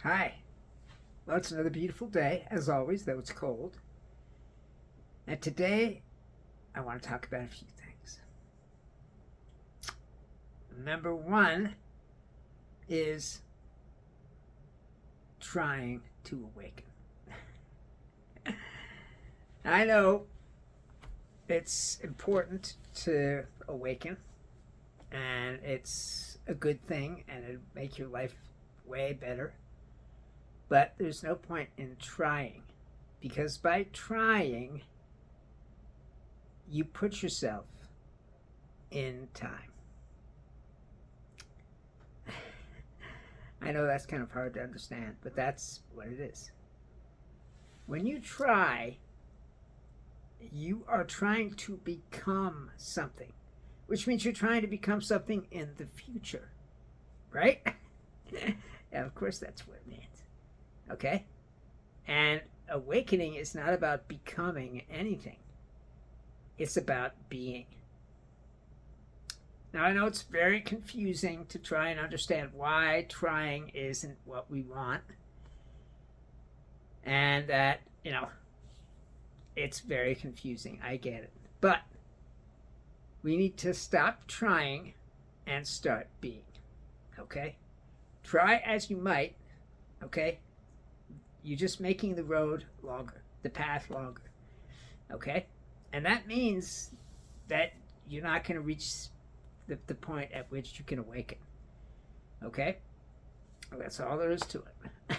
Hi. Well, it's another beautiful day, as always, though it's cold. And today, I want to talk about a few things. Number one is trying to awaken. I know it's important to awaken, and it's a good thing, and it'll make your life way better. But there's no point in trying, because by trying, you put yourself in time. I know that's kind of hard to understand, but that's what it is. When you try, you are trying to become something, which means you're trying to become something in the future, right? And of course, that's what it means. Okay? And awakening is not about becoming anything, it's about being. Now, I know it's very confusing to try and understand why trying isn't what we want, and that, it's very confusing. I get it. But we need to stop trying and start being. Okay? Try as you might, okay? You're just making the road longer, the path longer. Okay? And that means that you're not going to reach the point at which you can awaken. Okay? Well, that's all there is to it.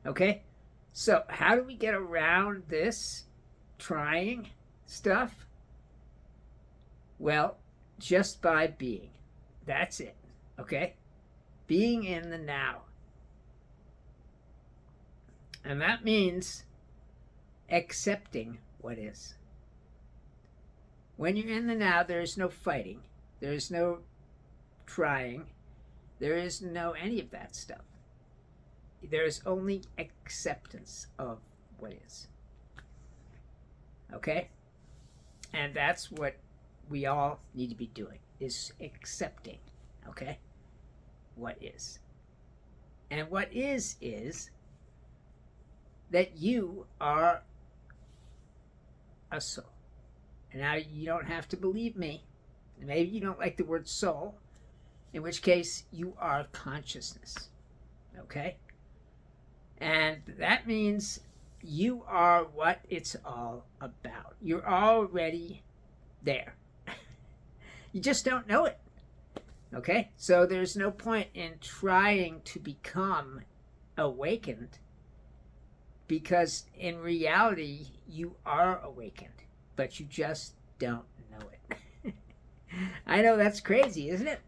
Okay? So, how do we get around this trying stuff? Well, just by being. That's it. Okay? Being in the now. And that means accepting what is. When you're in the now, there is no fighting. There is no trying. There is no any of that stuff. There is only acceptance of what is. Okay? And that's what we all need to be doing, is accepting, okay, what is. And what is that you are a soul. And now you don't have to believe me. Maybe you don't like the word soul, in which case you are consciousness. Okay? And that means you are what it's all about. You're already there. You just don't know it. Okay? So there's no point in trying to become awakened, because in reality, you are awakened, but you just don't know it. I know that's crazy, isn't it?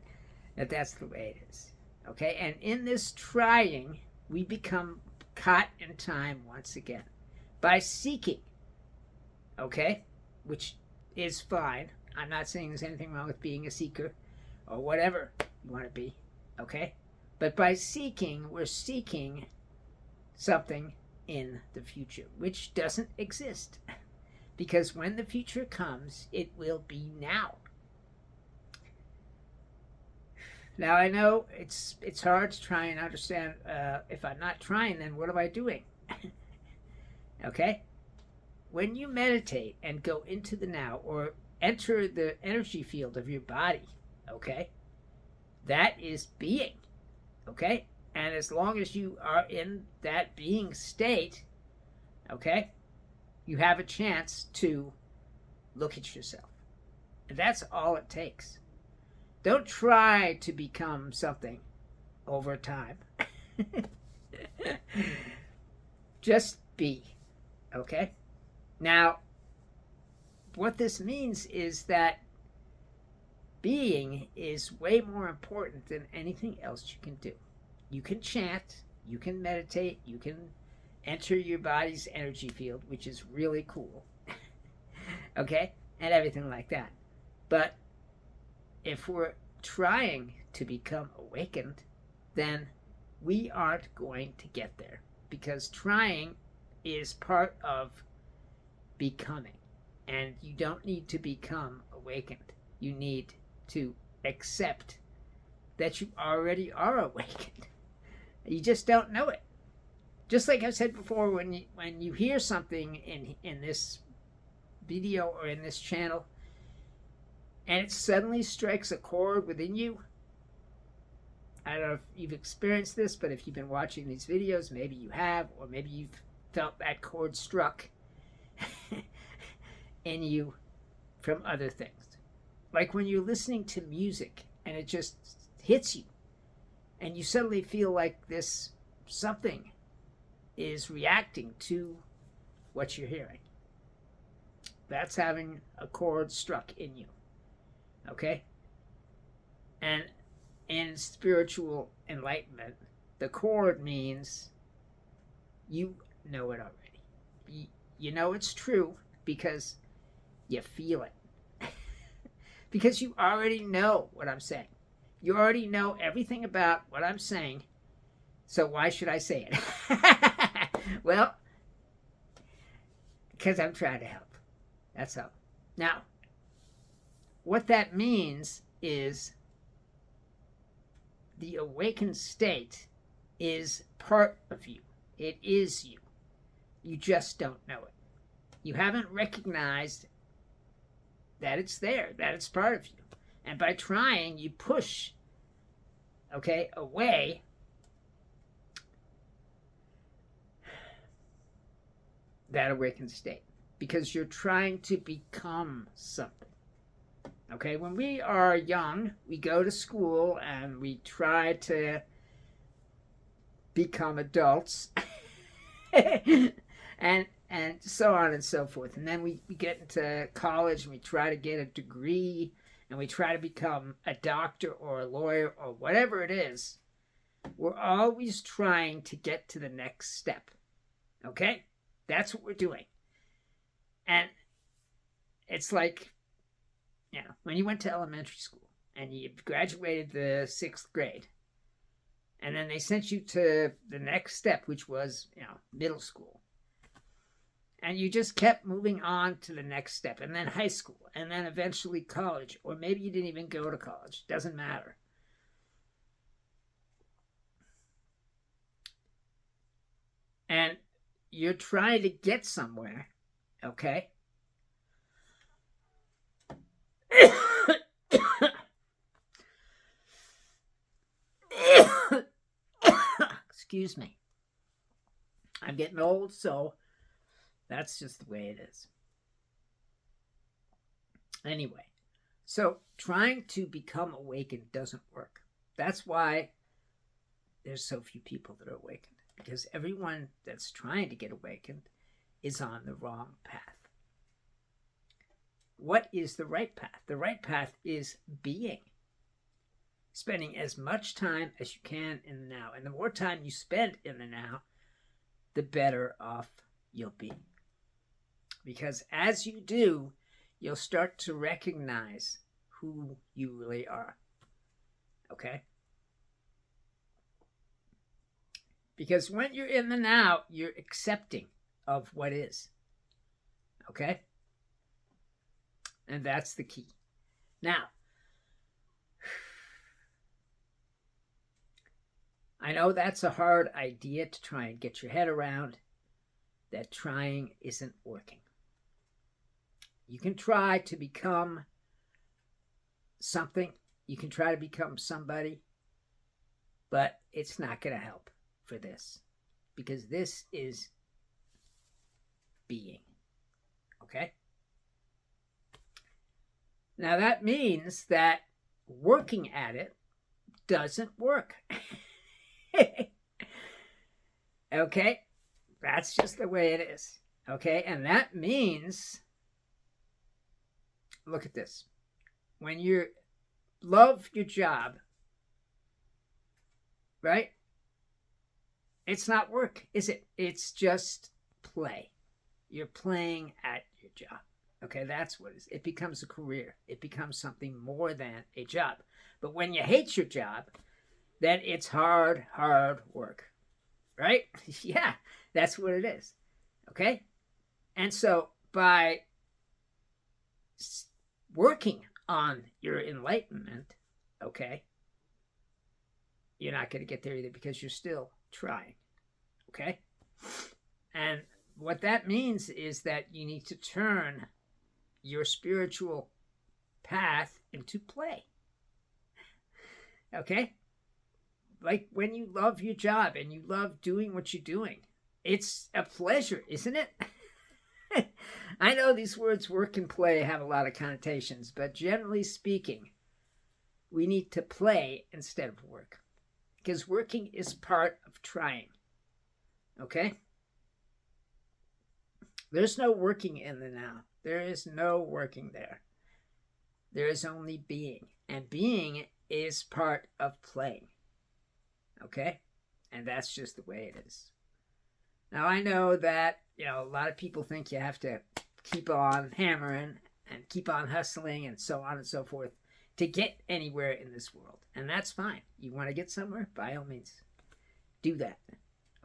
That that's the way it is. Okay? And in this trying, we become caught in time once again by seeking. Okay? Which is fine. I'm not saying there's anything wrong with being a seeker or whatever you want to be. Okay? But by seeking, we're seeking something in the future, which doesn't exist. Because when the future comes, it will be now. Now, I know it's hard to try and understand. If I'm not trying, then what am I doing? Okay? When you meditate and go into the now, or enter the energy field of your body, okay, that is being. Okay? And as long as you are in that being state, okay, you have a chance to look at yourself. And that's all it takes. Don't try to become something over time. Just be. Okay? Now, what this means is that being is way more important than anything else you can do. You can chant, you can meditate, you can enter your body's energy field, which is really cool. Okay? And everything like that. But if we're trying to become awakened, then we aren't going to get there, because trying is part of becoming, and you don't need to become awakened. You need to accept that you already are awakened. You just don't know it. Just like I said before, when you hear something in this video or in this channel, and it suddenly strikes a chord within you. I don't know if you've experienced this, but if you've been watching these videos, maybe you have, or maybe you've felt that chord struck in you from other things. Like when you're listening to music and it just hits you, and you suddenly feel like this something is reacting to what you're hearing. That's having a chord struck in you. Okay? And in spiritual enlightenment, the chord means you know it already. You know it's true because you feel it. Because you already know what I'm saying. You already know everything about what I'm saying. So why should I say it? Well, because I'm trying to help. That's all. Now, what that means is the awakened state is part of you. It is you. You just don't know it. You haven't recognized that it's there, that it's part of you. And by trying, you push, away that awakened state because you're trying to become something. Okay, when we are young, we go to school and we try to become adults and so on and so forth. And then we get into college and we try to get a degree and we try to become a doctor or a lawyer or whatever it is. We're always trying to get to the next step. Okay? That's what we're doing. And it's like, when you went to elementary school and you graduated the 6th grade, and then they sent you to the next step, which was, middle school. And you just kept moving on to the next step, and then high school, and then eventually college, or maybe you didn't even go to college. Doesn't matter. And you're trying to get somewhere, okay? Excuse me. I'm getting old, so that's just the way it is. Anyway, so trying to become awakened doesn't work. That's why there's so few people that are awakened, because everyone that's trying to get awakened is on the wrong path. What is the right path? The right path is being. Spending as much time as you can in the now. And the more time you spend in the now, the better off you'll be. Because as you do, you'll start to recognize who you really are. Okay? Because when you're in the now, you're accepting of what is. Okay? And that's the key. Now, I know that's a hard idea to try and get your head around, that trying isn't working. You can try to become something. You can try to become somebody, but it's not going to help for this, because this is being. Okay? Now that means that working at it doesn't work. Okay? That's just the way it is. Okay? And that means, look at this. When you love your job, right? It's not work, is it? It's just play. You're playing at your job. Okay, that's what it is. It becomes a career. It becomes something more than a job. But when you hate your job, then it's hard work. Right? Yeah, that's what it is. Okay? And so by working on your enlightenment, okay, you're not going to get there either, because you're still trying. Okay? And what that means is that you need to turn your spiritual path into play. Okay? Like when you love your job and you love doing what you're doing, it's a pleasure, isn't it? I know these words work and play have a lot of connotations, but generally speaking, we need to play instead of work, because working is part of trying. Okay? There's no working in the now. There is no working there. There is only being. And being is part of playing. Okay? And that's just the way it is. Now, I know that, a lot of people think you have to keep on hammering and keep on hustling and so on and so forth to get anywhere in this world. And that's fine. You want to get somewhere? By all means, do that.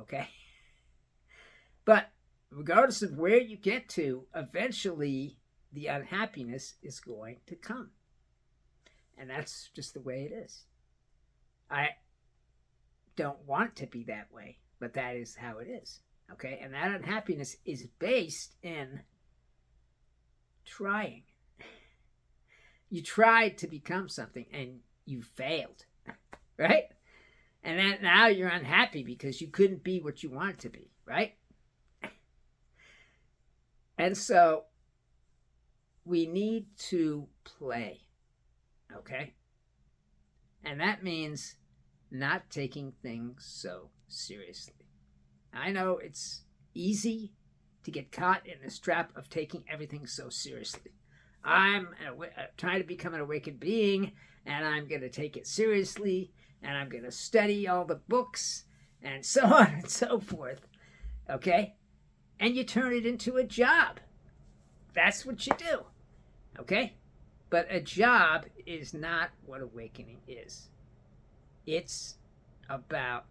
Okay? But regardless of where you get to, eventually the unhappiness is going to come. And that's just the way it is. I don't want it to be that way, but that is how it is. Okay? And that unhappiness is based in trying. You tried to become something and you failed. Right? And then now you're unhappy because you couldn't be what you wanted to be. Right? And so we need to play. Okay? And that means not taking things so seriously. I know it's easy to get caught in this trap of taking everything so seriously. I'm trying to become an awakened being, and I'm going to take it seriously, and I'm going to study all the books, and so on and so forth. Okay? And you turn it into a job. That's what you do. Okay? But a job is not what awakening is. It's about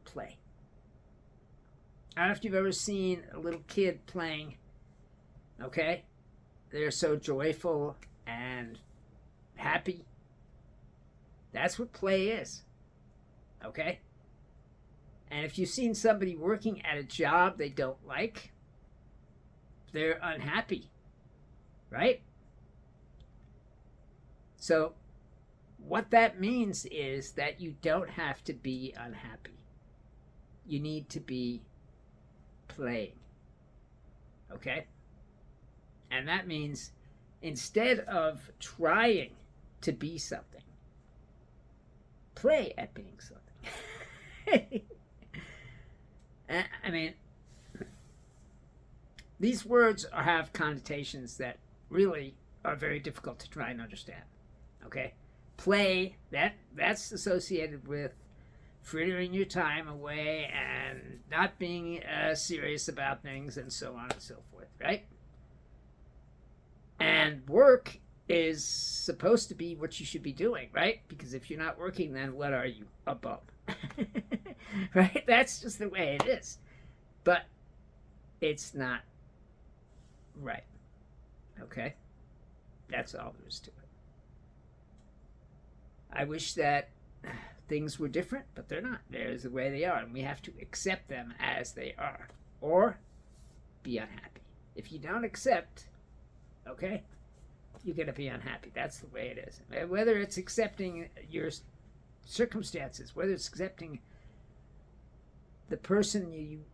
play. I don't know if you've ever seen a little kid playing. Okay? They're so joyful and happy. That's what play is. Okay? And if you've seen somebody working at a job they don't like, they're unhappy. Right? So, what that means is that you don't have to be unhappy. You need to be playing. Okay? And that means instead of trying to be something, play at being something. I mean, these words have connotations that really are very difficult to try and understand. Okay? Play, that's associated with frittering your time away and not being serious about things and so on and so forth, right? And work is supposed to be what you should be doing, right? Because if you're not working, then what are you? A bum. Right? That's just the way it is. But it's not right. Okay? That's all there is to it. I wish that things were different, but they're not. They're the way they are, and we have to accept them as they are, or be unhappy. If you don't accept, okay, you're going to be unhappy. That's the way it is. Whether it's accepting your circumstances, whether it's accepting the person you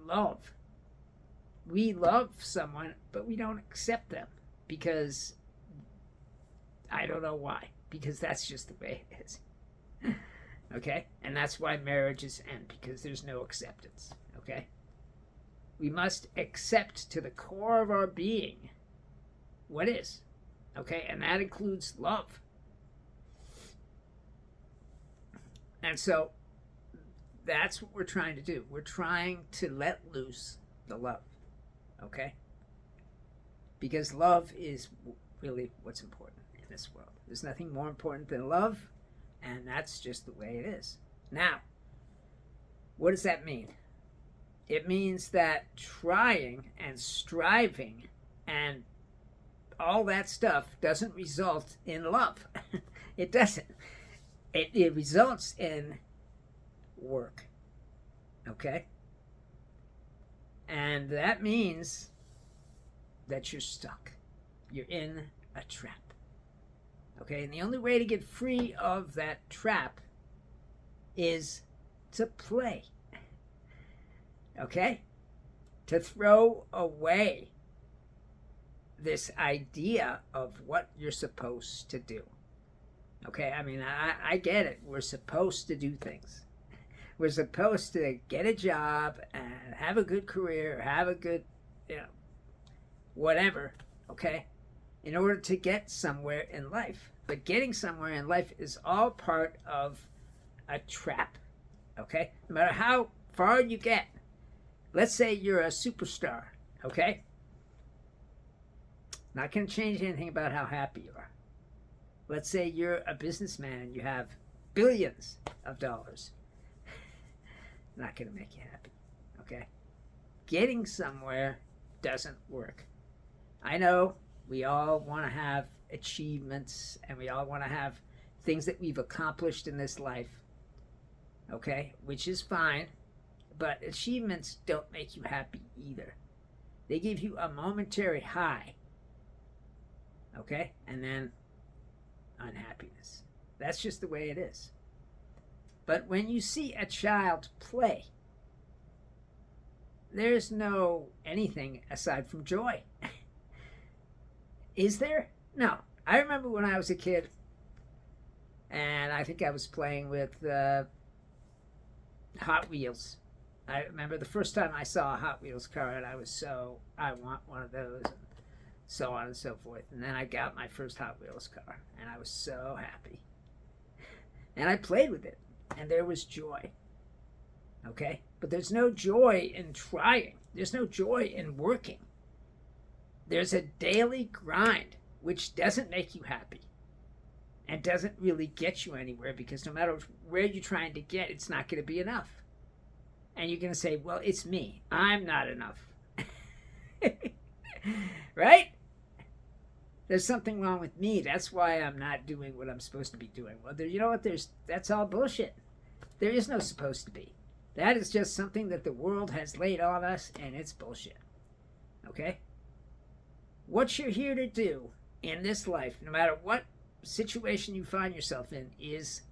love. We love someone, but we don't accept them because I don't know why. Because that's just the way it is. Okay? And that's why marriages end, because there's no acceptance. Okay? We must accept to the core of our being what is. Okay? And that includes love. And so that's what we're trying to do. We're trying to let loose the love. Okay? Because love is really what's important in this world. There's nothing more important than love, and that's just the way it is. Now, what does that mean? It means that trying and striving and all that stuff doesn't result in love. It doesn't. It results in work. Okay? And that means that you're stuck. You're in a trap. Okay? And the only way to get free of that trap is to play. Okay? To throw away this idea of what you're supposed to do. Okay? I mean, I get it. We're supposed to do things. We're supposed to get a job and have a good career, have a good, whatever, okay, in order to get somewhere in life. But getting somewhere in life is all part of a trap, okay? No matter how far you get, let's say you're a superstar, okay? Not going to change anything about how happy you are. Let's say you're a businessman and you have billions of dollars. Not going to make you happy, okay? Getting somewhere doesn't work. I know we all want to have achievements and we all want to have things that we've accomplished in this life, okay? Which is fine, but achievements don't make you happy either. They give you a momentary high, okay? And then unhappiness. That's just the way it is. But when you see a child play, there's no anything aside from joy. Is there? No. I remember when I was a kid, and I think I was playing with Hot Wheels. I remember the first time I saw a Hot Wheels car, and I want one of those, and so on and so forth. And then I got my first Hot Wheels car, and I was so happy. And I played with it. And there was joy, okay? But there's no joy in trying. There's no joy in working. There's a daily grind, which doesn't make you happy and doesn't really get you anywhere, because no matter where you're trying to get, it's not going to be enough. And you're going to say, well, it's me. I'm not enough. Right? There's something wrong with me. That's why I'm not doing what I'm supposed to be doing. Well, you know what? That's all bullshit. There is no supposed to be. That is just something that the world has laid on us, and it's bullshit. Okay? What you're here to do in this life, no matter what situation you find yourself in, is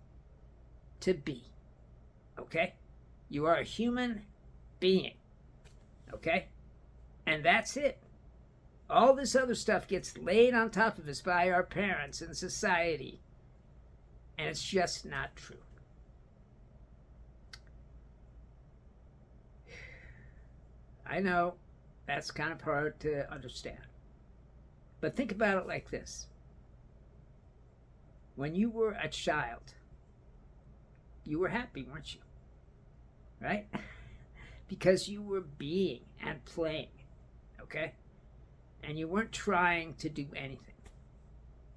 to be. Okay? You are a human being. Okay? And that's it. All this other stuff gets laid on top of us by our parents and society. And it's just not true. I know that's kind of hard to understand. But think about it like this. When you were a child, you were happy, weren't you? Right? Because you were being and playing. Okay? And you weren't trying to do anything.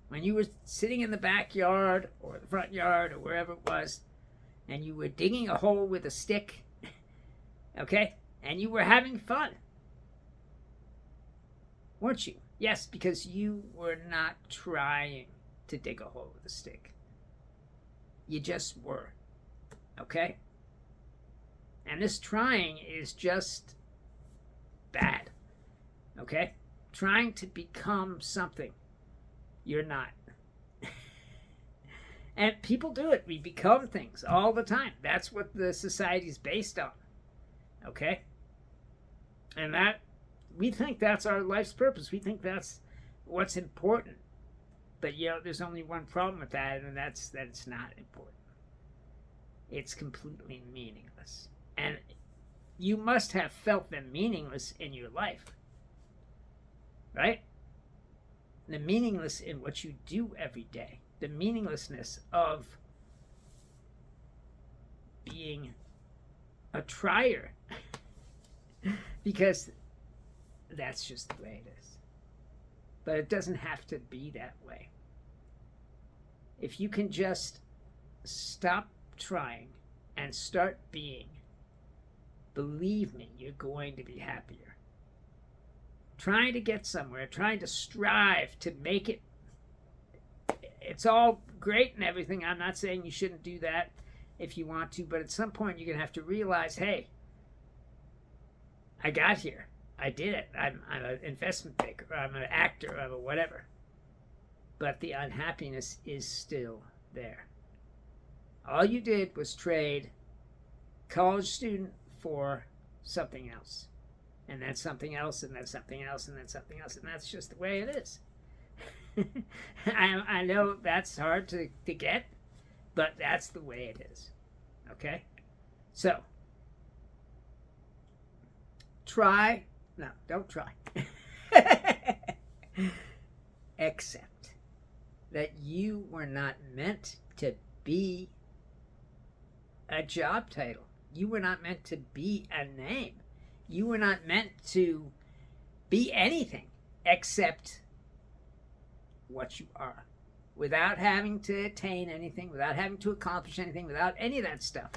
When you were sitting in the backyard or the front yard or wherever it was, and you were digging a hole with a stick, okay, and you were having fun, weren't you? Yes, because you were not trying to dig a hole with a stick. You just were, okay? And this trying is just bad, okay? Trying to become something you're not. And people do it. We become things all the time. That's what the society is based on. Okay? And that, we think that's our life's purpose. We think that's what's important. But, there's only one problem with that, and that's that it's not important. It's completely meaningless. And you must have felt them meaningless in your life. Right? The meaningless in what you do every day. The meaninglessness of being a trier. Because that's just the way it is. But it doesn't have to be that way. If you can just stop trying and start being, believe me, you're going to be happier. Trying to get somewhere, trying to strive to make it, it's all great and everything. I'm not saying you shouldn't do that. if you want to, but at some point you're going to have to realize, hey, I got here. I did it. I'm an investment banker. I'm an actor. I'm a whatever. But the unhappiness is still there. All you did was trade college student for something else. And then something else, and then something else, and then something else. And that's just the way it is. I know that's hard to get, but that's the way it is. Okay? So, don't try. Accept that you were not meant to be a job title. You were not meant to be a name. You were not meant to be anything except what you are, without having to attain anything, without having to accomplish anything, without any of that stuff.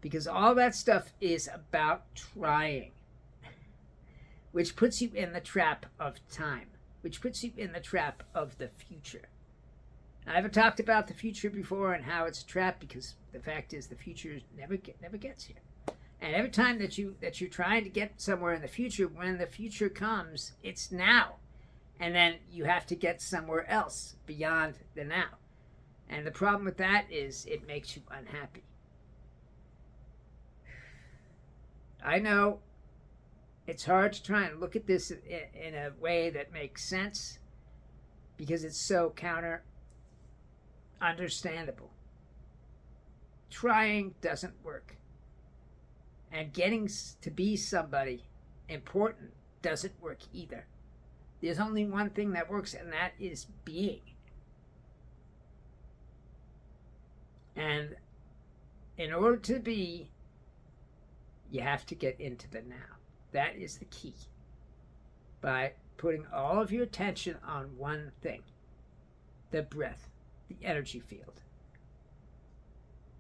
Because all that stuff is about trying, which puts you in the trap of time, which puts you in the trap of the future. Now, I've talked about the future before and how it's a trap, because the fact is the future never gets here. And every time that you're trying to get somewhere in the future, when the future comes, it's now. And then you have to get somewhere else beyond the now. And the problem with that is it makes you unhappy. I know it's hard to try and look at this in a way that makes sense, because it's so understandable. Trying doesn't work. And getting to be somebody important doesn't work either. There's only one thing that works, and that is being. And in order to be, you have to get into the now. That is the key. By putting all of your attention on one thing: the breath, the energy field.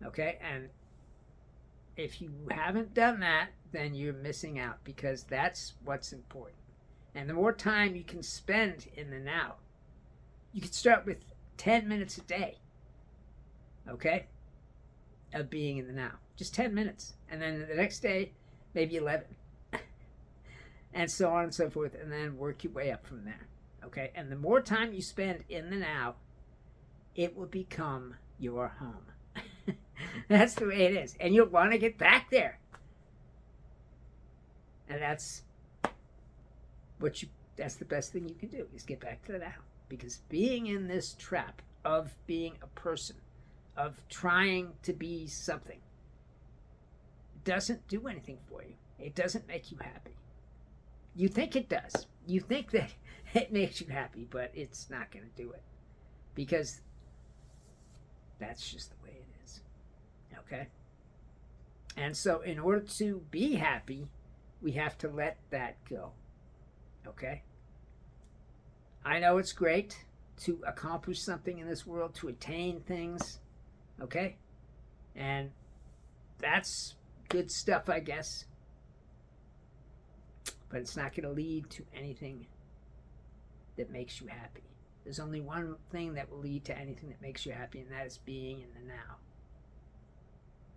Okay? And if you haven't done that, then you're missing out, because that's what's important. And the more time you can spend in the now, you can start with 10 minutes a day, okay, of being in the now. Just 10 minutes. And then the next day, maybe 11. And so on and so forth. And then work your way up from there, okay? And the more time you spend in the now, it will become your home. That's the way it is. And you'll want to get back there. And that's the best thing you can do, is get back to the now. Because being in this trap of being a person, of trying to be something, doesn't do anything for you. It doesn't make you happy. You think it does. You think that it makes you happy, but it's not going to do it. Because that's just the way it is. Okay? And so in order to be happy, we have to let that go. Okay? I know it's great to accomplish something in this world, to attain things. Okay? And that's good stuff, I guess. But it's not going to lead to anything that makes you happy. There's only one thing that will lead to anything that makes you happy, and that is being in the now.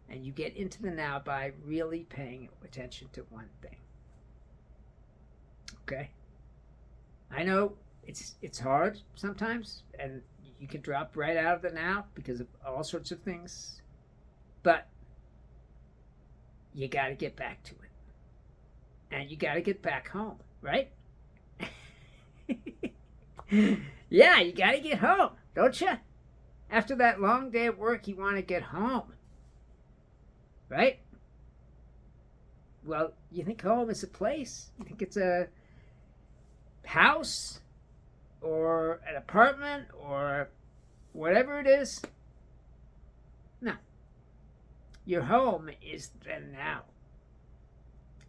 And you get into the now by really paying attention to one thing. Okay? I know it's hard sometimes, and you can drop right out of the now because of all sorts of things. But you got to get back to it. And you got to get back home, right? Yeah, you got to get home, don't you? After that long day of work, you want to get home, right? Well, you think home is a place? You think it's a house or an apartment or whatever it is? No. Your home is the now.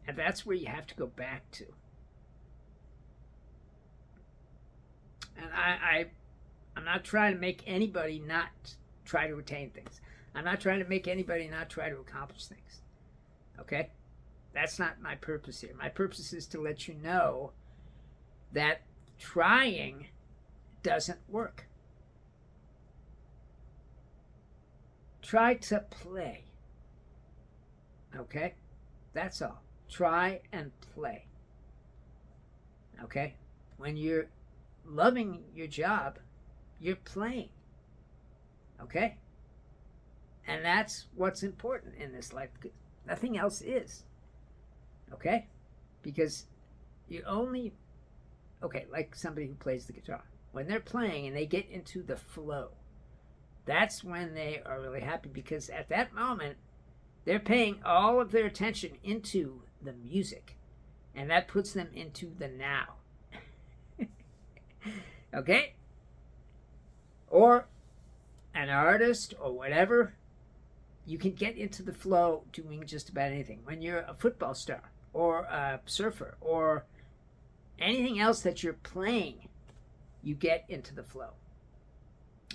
And that's where you have to go back to. And I'm not trying to make anybody not try to attain things. I'm not trying to make anybody not try to accomplish things. Okay? That's not my purpose here. My purpose is to let you know that trying doesn't work. try to play. Okay? That's all. Try and play. Okay? When you're loving your job, you're playing. Okay? And that's what's important in this life. Nothing else is. Okay? Because you only, okay, like somebody who plays the guitar. When they're playing and they get into the flow, that's when they are really happy, because at that moment, they're paying all of their attention into the music. And that puts them into the now. Okay? Or an artist or whatever, you can get into the flow doing just about anything. When you're a football star or a surfer or anything else that you're playing, you get into the flow.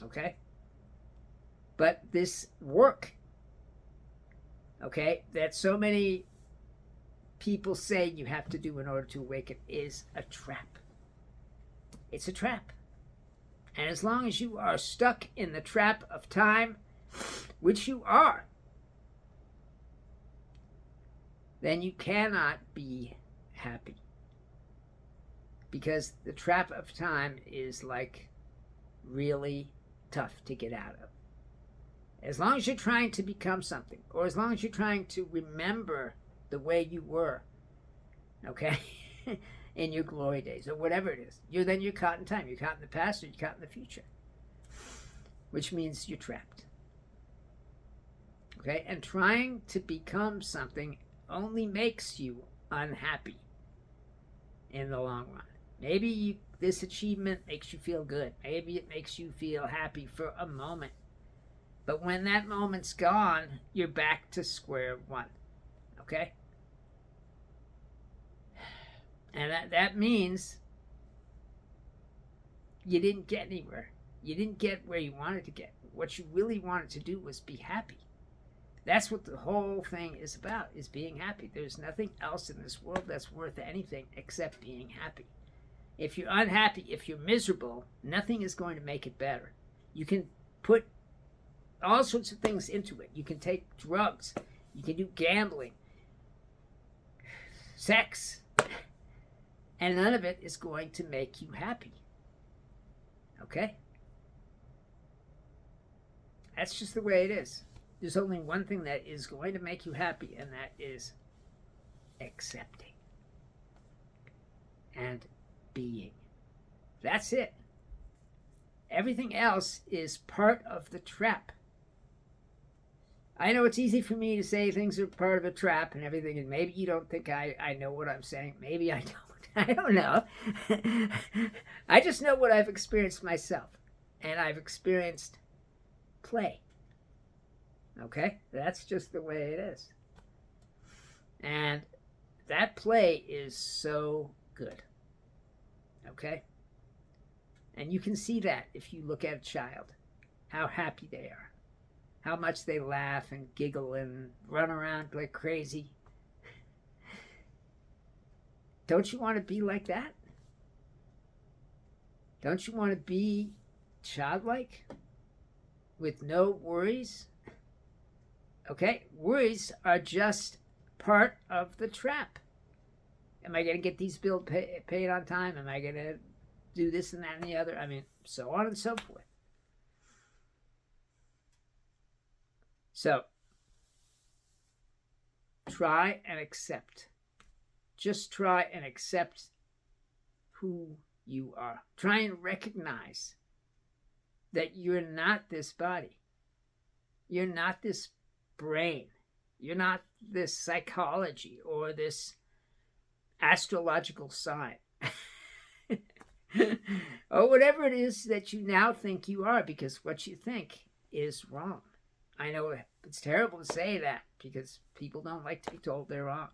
Okay? But this work, okay, that so many people say you have to do in order to awaken is a trap. It's a trap. And as long as you are stuck in the trap of time, which you are, then you cannot be happy. Because the trap of time is like really tough to get out of. As long as you're trying to become something, or as long as you're trying to remember the way you were, okay, in your glory days, or whatever it is, you're caught in time. You're caught in the past, or you're caught in the future, which means you're trapped. Okay, and trying to become something only makes you unhappy in the long run. Maybe this achievement makes you feel good. Maybe it makes you feel happy for a moment. But when that moment's gone, you're back to square one. Okay? And that means you didn't get anywhere. You didn't get where you wanted to get. What you really wanted to do was be happy. That's what the whole thing is about, is being happy. There's nothing else in this world that's worth anything except being happy. If you're unhappy, if you're miserable, nothing is going to make it better. You can put all sorts of things into it. You can take drugs. You can do gambling, sex, and none of it is going to make you happy. Okay? That's just the way it is. There's only one thing that is going to make you happy, and that is accepting and being. That's it. Everything else is part of the trap. I know it's easy for me to say things are part of a trap and everything, and maybe you don't think I know what I'm saying. Maybe I don't. I don't know. I just know what I've experienced myself, and I've experienced play. Okay? That's just the way it is. And that play is so good. Okay? And you can see that if you look at a child, how happy they are, how much they laugh and giggle and run around like crazy. Don't you want to be like that? Don't you want to be childlike with no worries? Okay, worries are just part of the trap. Am I going to get these bills paid on time? Am I going to do this and that and the other? I mean, so on and so forth. So, try and accept. Just try and accept who you are. Try and recognize that you're not this body. You're not this brain. You're not this psychology or this astrological sign. Or whatever it is that you now think you are, because what you think is wrong. I know it's terrible to say that because people don't like to be told they're wrong.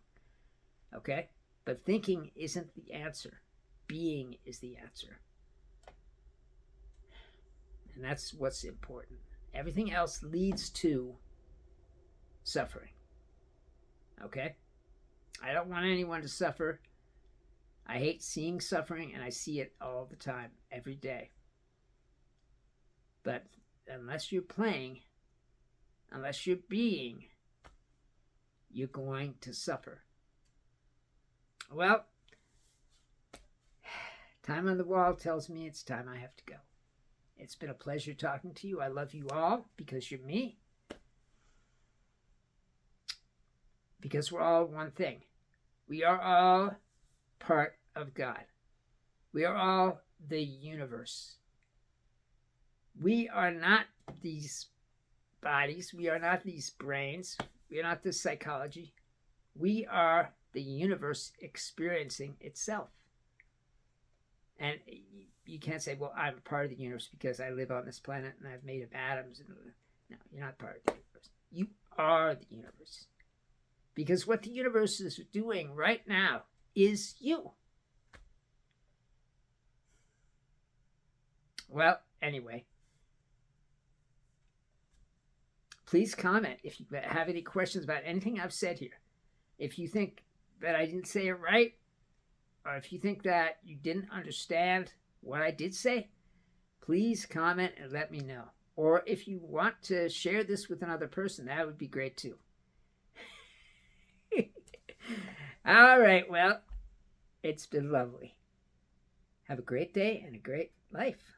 Okay? But thinking isn't the answer. Being is the answer. And that's what's important. Everything else leads to suffering. Okay? I don't want anyone to suffer. I hate seeing suffering, and I see it all the time, every day. But unless you're playing, unless you're being, you're going to suffer. Well, time on the wall tells me it's time I have to go. It's been a pleasure talking to you. I love you all because you're me. Because we're all one thing. We are all part of God. We are all the universe. We are not these bodies. We are not these brains. We are not this psychology. We are the universe experiencing itself. And you can't say, well, I'm a part of the universe because I live on this planet and I've made of atoms. No, you're not part of the universe. You are the universe. Because what the universe is doing right now is you. Well, anyway. Please comment if you have any questions about anything I've said here. If you think that I didn't say it right, or if you think that you didn't understand what I did say, please comment and let me know. Or if you want to share this with another person, that would be great too. All right, well, it's been lovely. Have a great day and a great life.